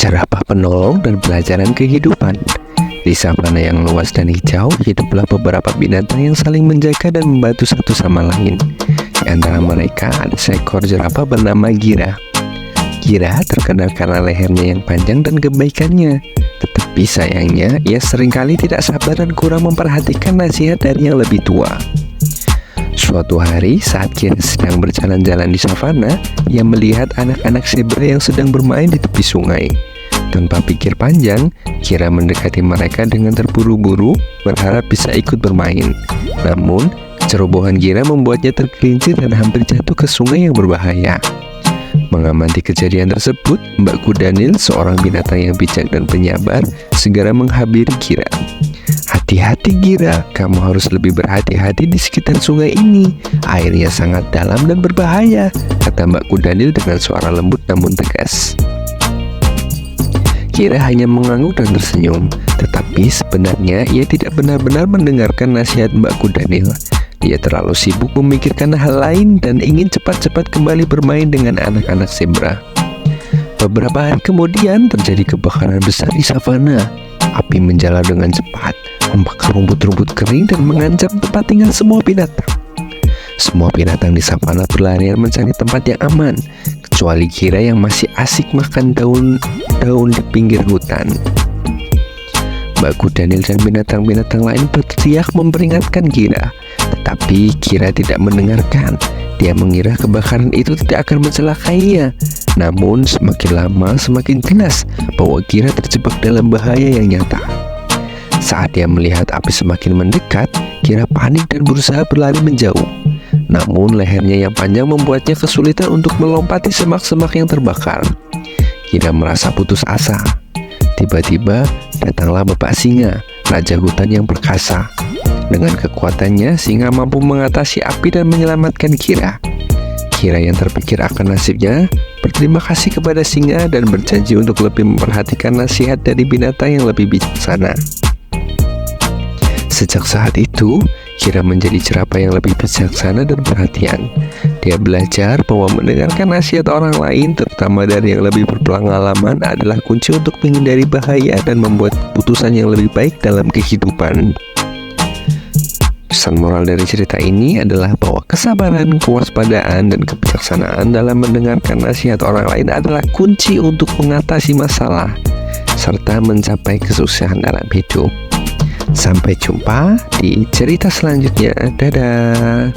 Jerapah penolong dan pelajaran kehidupan. Di savana yang luas dan hijau, hiduplah beberapa binatang yang saling menjaga dan membantu satu sama lain. Di antara mereka ada seekor jerapah bernama Gira. Gira terkenal karena lehernya yang panjang dan kebaikannya. Tetapi sayangnya, ia seringkali tidak sabar dan kurang memperhatikan nasihat dari yang lebih tua. Suatu hari, saat Gira sedang berjalan-jalan di savana, ia melihat anak-anak zebra yang sedang bermain di tepi sungai. Tanpa pikir panjang, Gira mendekati mereka dengan terburu-buru, berharap bisa ikut bermain. Namun, kecerobohan Gira membuatnya tergelincir dan hampir jatuh ke sungai yang berbahaya. Mengamati kejadian tersebut, Mbak Kuda Nil, seorang binatang yang bijak dan penyabar, segera menghabiri Gira. "Hati-hati Gira, kamu harus lebih berhati-hati di sekitar sungai ini. Airnya sangat dalam dan berbahaya," kata Mbak Kuda Nil dengan suara lembut namun tegas. Gira hanya mengangguk dan tersenyum, tetapi sebenarnya ia tidak benar-benar mendengarkan nasihat Mbak Kuda Nil. Dia terlalu sibuk memikirkan hal lain dan ingin cepat-cepat kembali bermain dengan anak-anak zebra. Beberapa hari kemudian terjadi kebakaran besar di savana. Api menjalar dengan cepat, membakar rumput-rumput kering dan mengancam tempat tinggal semua binatang. Semua binatang di savana berlarian mencari tempat yang aman, kecuali Gira yang masih asik makan daun-daun di pinggir hutan. Mbak Kuda Nil dan binatang-binatang lain berteriak memperingatkan Gira, tetapi Gira tidak mendengarkan. Dia mengira kebakaran itu tidak akan mencelakainya. Namun semakin lama semakin jelas bahwa Gira terjebak dalam bahaya yang nyata. Saat dia melihat api semakin mendekat, Gira panik dan berusaha berlari menjauh. Namun lehernya yang panjang membuatnya kesulitan untuk melompati semak-semak yang terbakar. Gira merasa putus asa. Tiba-tiba datanglah Bapak Singa, raja hutan yang perkasa. Dengan kekuatannya, singa mampu mengatasi api dan menyelamatkan Gira. Gira yang terpikir akan nasibnya berterima kasih kepada singa dan berjanji untuk lebih memperhatikan nasihat dari binatang yang lebih bijaksana. Sejak saat itu, Gira menjadi jerapah yang lebih bijaksana dan perhatian. Dia belajar bahwa mendengarkan nasihat orang lain, terutama dari yang lebih berpengalaman, adalah kunci untuk menghindari bahaya dan membuat keputusan yang lebih baik dalam kehidupan. Pesan moral dari cerita ini adalah bahwa kesabaran, kewaspadaan, dan kebijaksanaan dalam mendengarkan nasihat orang lain adalah kunci untuk mengatasi masalah serta mencapai kesuksesan dalam hidup. Sampai jumpa di cerita selanjutnya. Dadah.